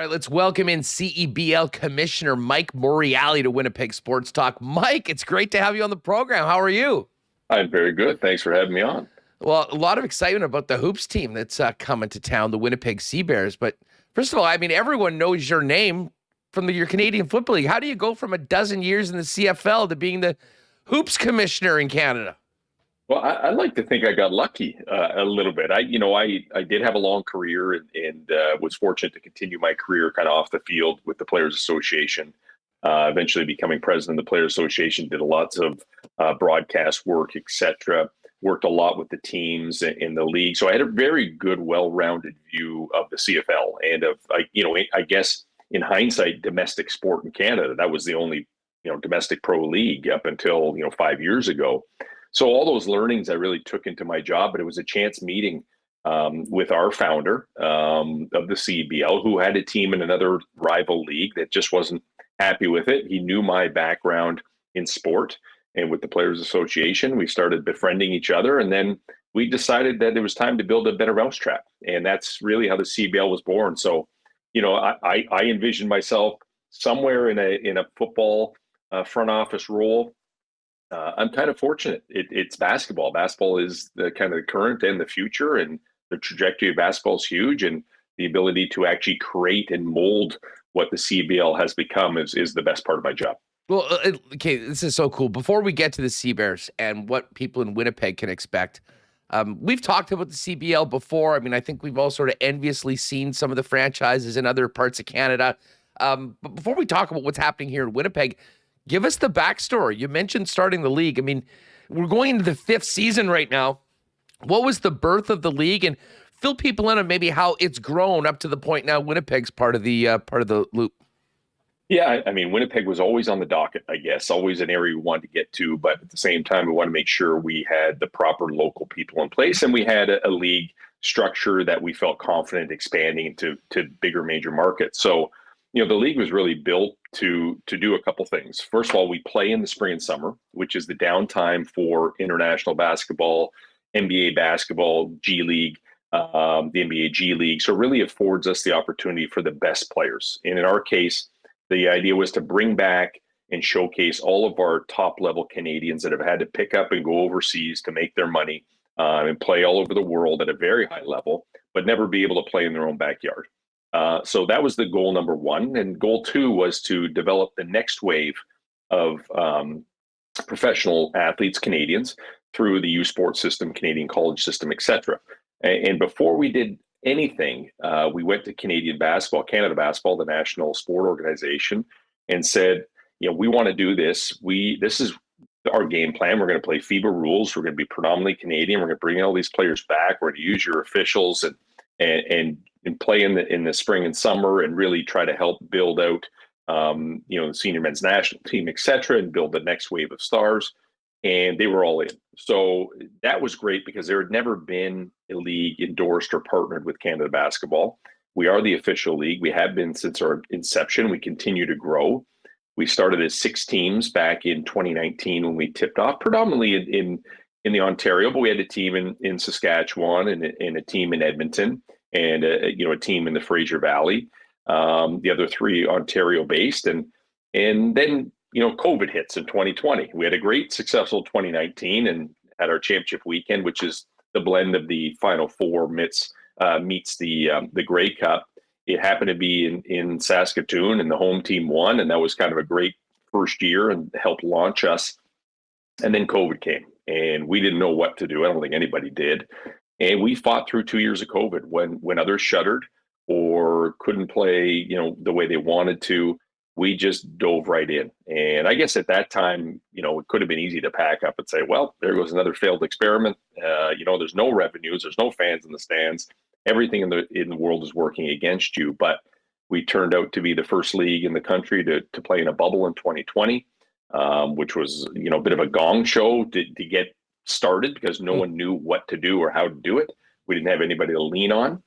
right, let's welcome in CEBL Commissioner Mike Morreale to Winnipeg Sports Talk. Mike, it's great to have you on the program. How are you? I'm very good. Thanks for having me on. Well, a lot of excitement about the hoops team that's coming to town, the Winnipeg Seabears. But first of all, I mean, everyone knows your name from your Canadian Football League. How do you go from a dozen years in the CFL to being the hoops commissioner in Canada? Well, I like to think I got lucky a little bit. I did have a long career and was fortunate to continue my career kind of off the field with the Players Association. Eventually becoming president of the Players Association, did lots of broadcast work, etc. Worked a lot with the teams in the league, so I had a very good, well-rounded view of the CFL and of, I guess in hindsight, domestic sport in Canada. That was the only domestic pro league up until 5 years ago. So all those learnings I really took into my job, but it was a chance meeting with our founder of the CEBL, who had a team in another rival league that just wasn't happy with it. He knew my background in sport and with the Players Association. We started befriending each other, and then we decided that it was time to build a better mousetrap. And that's really how the CEBL was born. So, I envisioned myself somewhere in a football front office role. I'm kind of fortunate. It's basketball. Basketball is the kind of the current and the future, and the trajectory of basketball is huge. And the ability to actually create and mold what the CBL has become is the best part of my job. Well, okay, this is so cool. Before we get to the Seabears and what people in Winnipeg can expect, we've talked about the CBL before. I mean, I think we've all sort of enviously seen some of the franchises in other parts of Canada. But before we talk about what's happening here in Winnipeg, give us the backstory. You mentioned starting the league. I mean, we're going into the 5th season right now. What was the birth of the league, and fill people in on maybe how it's grown up to the point now Winnipeg's part of the loop? Yeah, I mean, Winnipeg was always on the docket, I guess, always an area we wanted to get to. But at the same time, we want to make sure we had the proper local people in place, and we had a league structure that we felt confident expanding to bigger major markets. So, the league was really built to do a couple things. First of all, we play in the spring and summer, which is the downtime for international basketball, NBA basketball, G League, the NBA G League. So it really affords us the opportunity for the best players. And in our case, the idea was to bring back and showcase all of our top level Canadians that have had to pick up and go overseas to make their money and play all over the world at a very high level, but never be able to play in their own backyard. So that was the goal number one. And goal two was to develop the next wave of professional athletes, Canadians, through the U Sports system, Canadian college system, etc. And before we did anything, we went to Canada Basketball, the national sport organization, and said, we want to do this. This is our game plan. We're going to play FIBA rules. We're going to be predominantly Canadian. We're going to bring all these players back. We're going to use your officials and play in the spring and summer, and really try to help build out, the senior men's national team, et cetera, and build the next wave of stars. And they were all in. So that was great because there had never been a league endorsed or partnered with Canada Basketball. We are the official league. We have been since our inception. We continue to grow. We started as 6 teams back in 2019 when we tipped off, predominantly in the Ontario, but we had a team in Saskatchewan and a team in Edmonton, and a team in the Fraser Valley. The other 3 Ontario based, and then COVID hits in 2020. We had a great successful 2019 and had our championship weekend, which is the blend of the Final Four meets the Grey Cup. It happened to be in Saskatoon, and the home team won, and that was kind of a great first year and helped launch us. And then COVID came, and we didn't know what to do. I don't think anybody did. And we fought through 2 years of COVID when others shuttered or couldn't play, the way they wanted to. We just dove right in. And I guess at that time, it could have been easy to pack up and say, well, there goes another failed experiment. There's no revenues, there's no fans in the stands. Everything in the world is working against you. But we turned out to be the first league in the country to play in a bubble in 2020, which was, a bit of a gong show to get started because no one knew what to do or how to do it. We didn't have anybody to lean on.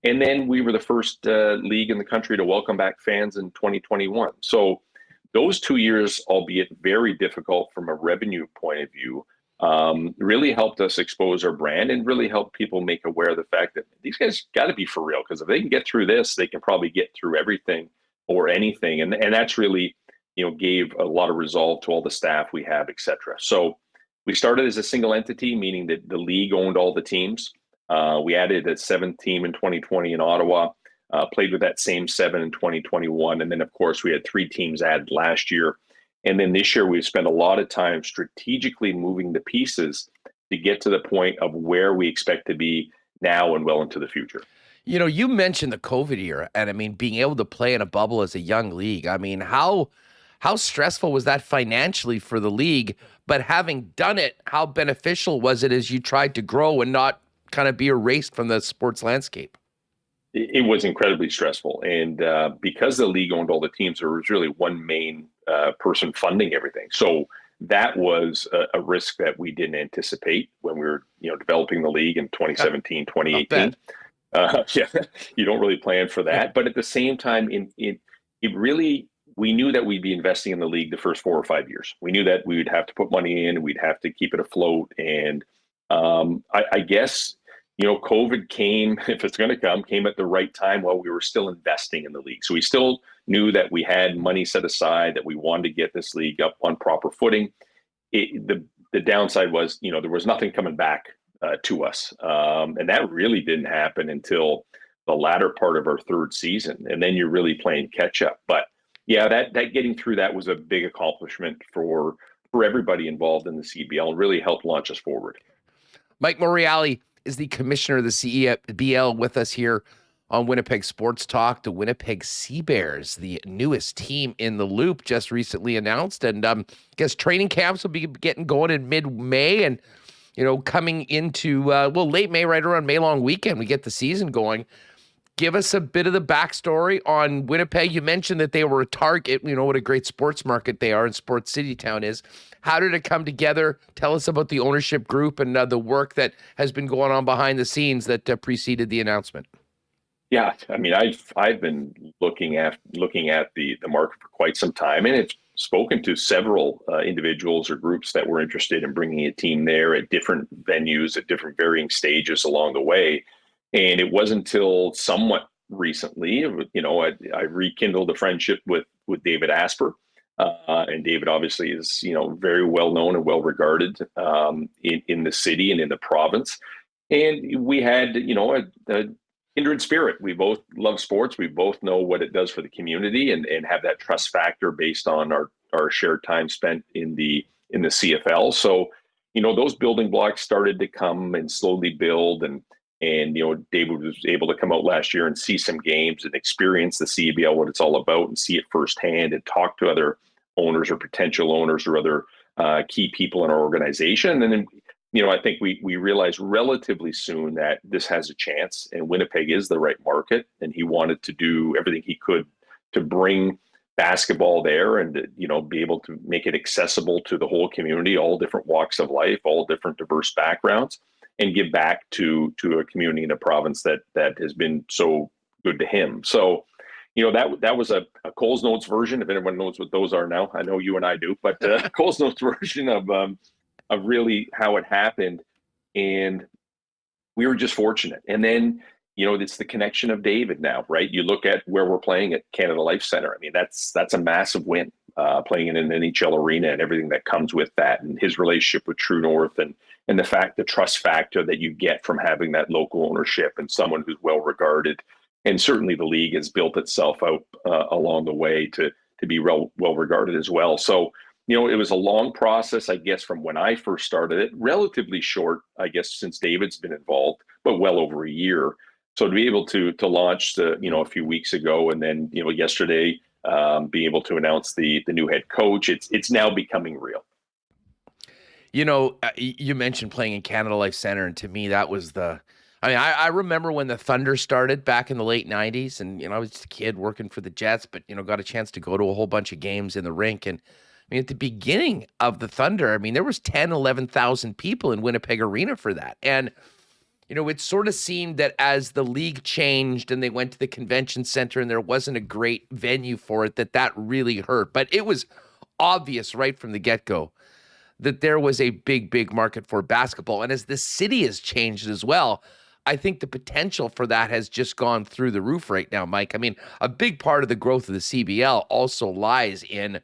And then we were the first league in the country to welcome back fans in 2021. So those 2 years, albeit very difficult from a revenue point of view, really helped us expose our brand and really helped people make aware of the fact that these guys got to be for real, because if they can get through this, they can probably get through everything or anything. And that's really, gave a lot of resolve to all the staff we have, et cetera. So we started as a single entity, meaning that the league owned all the teams. We added a seventh team in 2020 in Ottawa, played with that same 7 in 2021. And then, of course, we had 3 teams added last year. And then this year, we've spent a lot of time strategically moving the pieces to get to the point of where we expect to be now and well into the future. You mentioned the COVID era, and I mean, being able to play in a bubble as a young league. I mean, how stressful was that financially for the league? But having done it, how beneficial was it as you tried to grow and not kind of be erased from the sports landscape? It was incredibly stressful. And because the league owned all the teams, there was really one main person funding everything. So that was a risk that we didn't anticipate when we were, developing the league in 2017, 2018. Yeah, you don't really plan for that. But at the same time, it really, we knew that we'd be investing in the league the first 4 or 5 years. We knew that we would have to put money in, we'd have to keep it afloat. And I guess, COVID came, if it's going to come, came at the right time while we were still investing in the league. So we still knew that we had money set aside, that we wanted to get this league up on proper footing. The downside was, there was nothing coming back to us. And that really didn't happen until the latter part of our 3rd season. And then you're really playing catch up. But yeah, that getting through that was a big accomplishment for everybody involved in the CEBL and really helped launch us forward. Mike Morreale is the commissioner of the CEBL with us here on Winnipeg Sports Talk. The Winnipeg Seabears, the newest team in the loop, just recently announced. And I guess training camps will be getting going in mid-May and, coming into, late May, right around May long weekend, we get the season going. Give us a bit of the backstory on Winnipeg. You mentioned that they were a target, what a great sports market they are and sports city town is. How did it come together? Tell us about the ownership group and the work that has been going on behind the scenes that preceded the announcement. Yeah, I mean, I've been looking at the market for quite some time, and it's spoken to several individuals or groups that were interested in bringing a team there at different venues at different varying stages along the way. And it wasn't until somewhat recently, I rekindled a friendship with David Asper. And David obviously is, very well known and well regarded in the city and in the province. And we had, a kindred spirit. We both love sports. We both know what it does for the community and have that trust factor based on our shared time spent in the CFL. So, those building blocks started to come and slowly build. And David was able to come out last year and see some games and experience the CEBL, what it's all about, and see it firsthand and talk to other owners or potential owners or other key people in our organization. And then, I think we realized relatively soon that this has a chance and Winnipeg is the right market. And he wanted to do everything he could to bring basketball there and, be able to make it accessible to the whole community, all different walks of life, all different diverse backgrounds, and give back to a community in a province that has been so good to him. So, that was a Coles Notes version. If anyone knows what those are now, I know you and I do, but Coles Notes version of really how it happened. And we were just fortunate. And then, it's the connection of David now, right? You look at where we're playing at Canada Life Center. I mean, that's a massive win, playing in an NHL arena and everything that comes with that. And his relationship with True North and the trust factor that you get from having that local ownership and someone who's well regarded. And certainly the league has built itself out along the way to be well regarded as well. So, it was a long process, I guess, from when I first started it, relatively short, I guess, since David's been involved, but well over a year. So to be able to launch a few weeks ago, and then, yesterday, being able to announce the new head coach, it's now becoming real. You mentioned playing in Canada Life Center, and to me, that was I remember when the Thunder started back in the late 90s, and, I was a kid working for the Jets, but, got a chance to go to a whole bunch of games in the rink. And at the beginning of the Thunder, there was 10, 11,000 people in Winnipeg Arena for that. And, it sort of seemed that as the league changed and they went to the convention center and there wasn't a great venue for it, that really hurt. But it was obvious right from the get-go that there was a big market for basketball. And as the city has changed as well, I think the potential for that has just gone through the roof right now, Mike. I mean, a big part of the growth of the CBL also lies in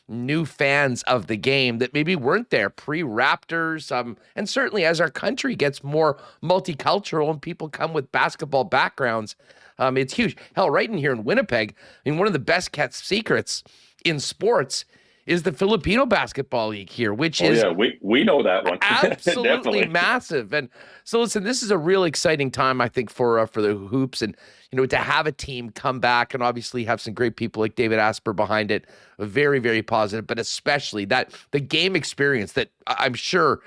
new fans of the game that maybe weren't there pre-Raptors. And certainly as our country gets more multicultural and people come with basketball backgrounds, it's huge. Hell, right in here in Winnipeg, I mean, one of the best kept secrets in sports is the Filipino Basketball League here, which is we know that one. absolutely massive. And so listen, this is a real exciting time, I think, for the hoops, and to have a team come back and obviously have some great people like David Asper behind it, very positive, but especially that the game experience that I'm sure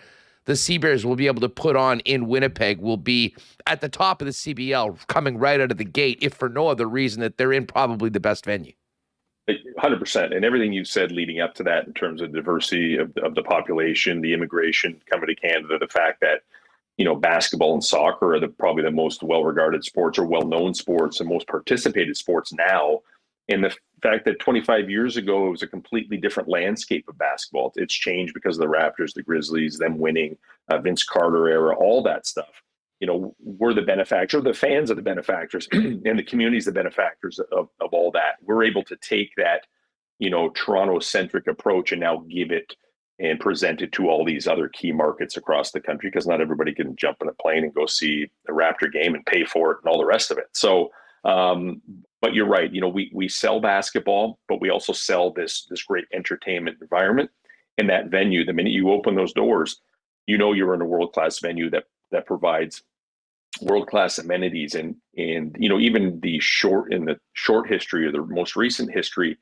the Seabears will be able to put on in Winnipeg will be at the top of the CBL coming right out of the gate, if for no other reason that they're in probably the best venue. 100%. And everything you said leading up to that in terms of diversity of the population, the immigration coming to Canada, the fact that, basketball and soccer are probably the most well-regarded sports or well-known sports and most participated sports now. And the fact that 25 years ago, it was a completely different landscape of basketball. It's changed because of the Raptors, the Grizzlies, them winning, Vince Carter era, all that stuff. We're the benefactor, the fans are the benefactors, and the community's the benefactors of all that. We're able to take that, Toronto-centric approach and now give it and present it to all these other key markets across the country, because not everybody can jump in a plane and go see a Raptor game and pay for it and all the rest of it. So, but you're right. We sell basketball, but we also sell this great entertainment environment. And that venue, the minute you open those doors, you're in a world-class venue that provides world-class amenities. And even in the short history or the most recent history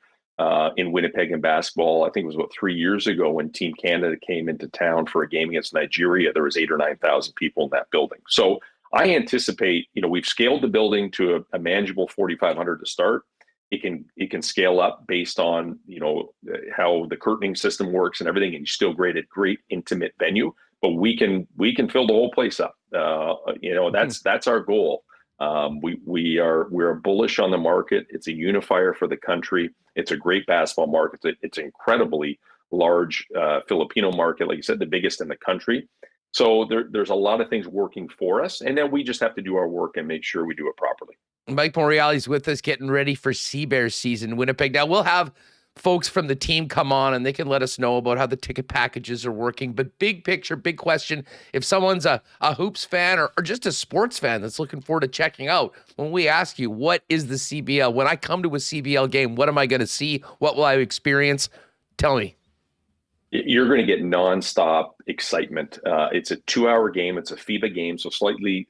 in Winnipeg and basketball, I think it was about 3 years ago when Team Canada came into town for a game against Nigeria. There was 8,000 or 9,000 people in that building. So I anticipate, we've scaled the building to a manageable 4,500 to start. It can scale up based on, how the curtaining system works and everything, and you still great intimate venue. But we can fill the whole place up. That's our goal. We're bullish on the market. It's a unifier for the country. It's a great basketball market. It's an incredibly large Filipino market, like you said, the biggest in the country. So there's a lot of things working for us, and then we just have to do our work and make sure we do it properly. Mike Morreale is with us, getting ready for Seabears season in Winnipeg. Now we'll have folks from the team come on and they can let us know about how the ticket packages are working. But big picture, big question, if someone's a hoops fan or just a sports fan that's looking forward to checking out, when we ask you, what is the CBL? When I come to a CBL game, what am I going to see? What will I experience? Tell me. You're going to get nonstop excitement. It's a 2-hour game. It's a FIBA game, so slightly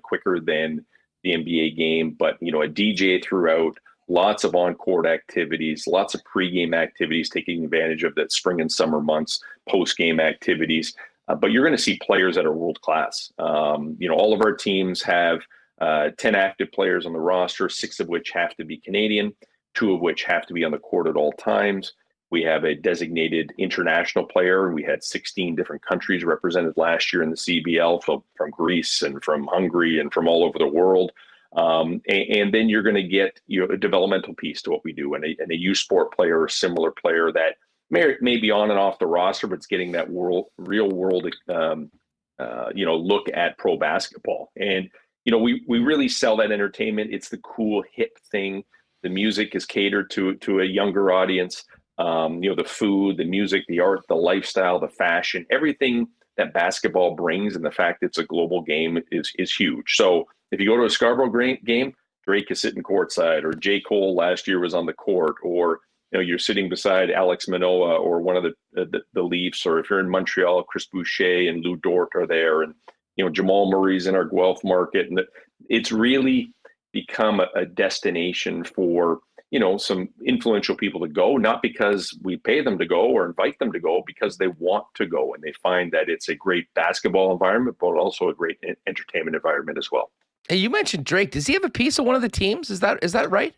quicker than the NBA game, but a DJ throughout. Lots of on-court activities, lots of pregame activities, taking advantage of that spring and summer months, post-game activities. But you're going to see players that are world-class. All of our teams have 10 active players on the roster, 6 of which have to be Canadian, 2 of which have to be on the court at all times. We have a designated international player. We had 16 different countries represented last year in the CBL, from Greece and from Hungary and from all over the world. And then you're going to get a developmental piece to what we do, and a youth sport player or similar player that may be on and off the roster, but it's getting that real world look at pro basketball. And we really sell that entertainment. It's the cool hip thing. The music is catered to a younger audience. The food, the music, the art, the lifestyle, the fashion, everything that basketball brings, and the fact it's a global game is huge. So if you go to a Scarborough game, Drake is sitting courtside, or J. Cole last year was on the court, or you're sitting beside Alex Manoah or one of the Leafs, or if you're in Montreal, Chris Boucher and Lou Dort are there, and Jamal Murray's in our Guelph market, and it's really become a destination for some influential people to go, not because we pay them to go or invite them to go, because they want to go and they find that it's a great basketball environment, but also a great entertainment environment as well. Hey, you mentioned Drake. Does he have a piece of one of the teams? Is that right?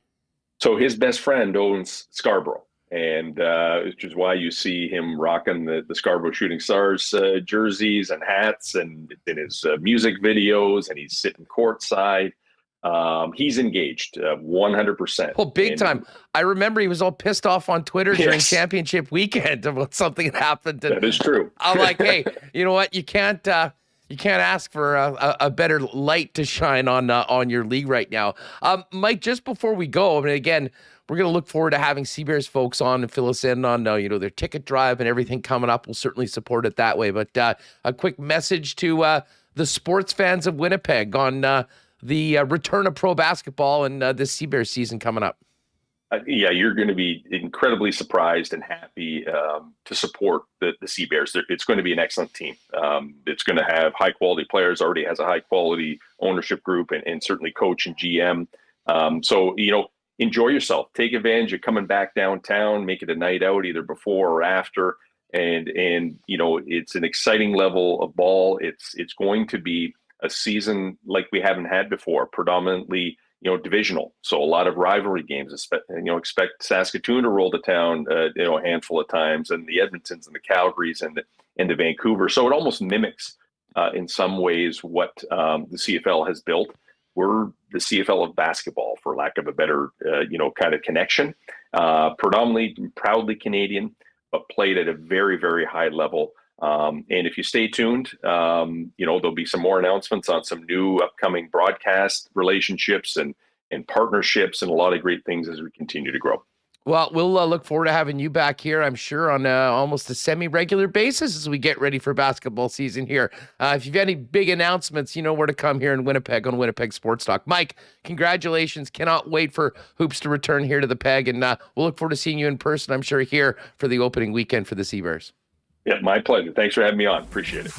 So his best friend owns Scarborough, and which is why you see him rocking the Scarborough Shooting Stars jerseys and hats, and in his music videos, and he's sitting courtside. He's engaged 100%. Well, big time. I remember he was all pissed off on Twitter during championship weekend about something that happened. That is true. I'm like, hey, you know what? You can't ask for a better light to shine on your league right now. Mike, just before we go, I mean, again, we're going to look forward to having Seabears folks on and fill us in on, their ticket drive and everything coming up. We'll certainly support it that way. But a quick message to the sports fans of Winnipeg on the return of pro basketball and the Seabears season coming up. Yeah, you're going to be incredibly surprised and happy to support the Seabears. It's going to be an excellent team. It's going to have high-quality players, already has a high-quality ownership group and certainly coach and GM. So, enjoy yourself. Take advantage of coming back downtown. Make it a night out either before or after. And it's an exciting level of ball. It's going to be a season like we haven't had before, predominantly divisional. So a lot of rivalry games. Expect Saskatoon to roll to town, a handful of times, and the Edmontons and the Calgarys and the Vancouver. So it almost mimics in some ways what the CFL has built. We're the CFL of basketball, for lack of a better, kind of connection. Predominantly, proudly Canadian, but played at a very, very high level. And if you stay tuned, there'll be some more announcements on some new upcoming broadcast relationships and partnerships and a lot of great things as we continue to grow. Well, we'll look forward to having you back here, I'm sure, on almost a semi-regular basis as we get ready for basketball season here. If you've any big announcements, you know where to come here in Winnipeg on Winnipeg Sports Talk. Mike, congratulations. Cannot wait for hoops to return here to the Peg, and we'll look forward to seeing you in person, I'm sure, here for the opening weekend for the Seabears. Yeah, my pleasure. Thanks for having me on. Appreciate it.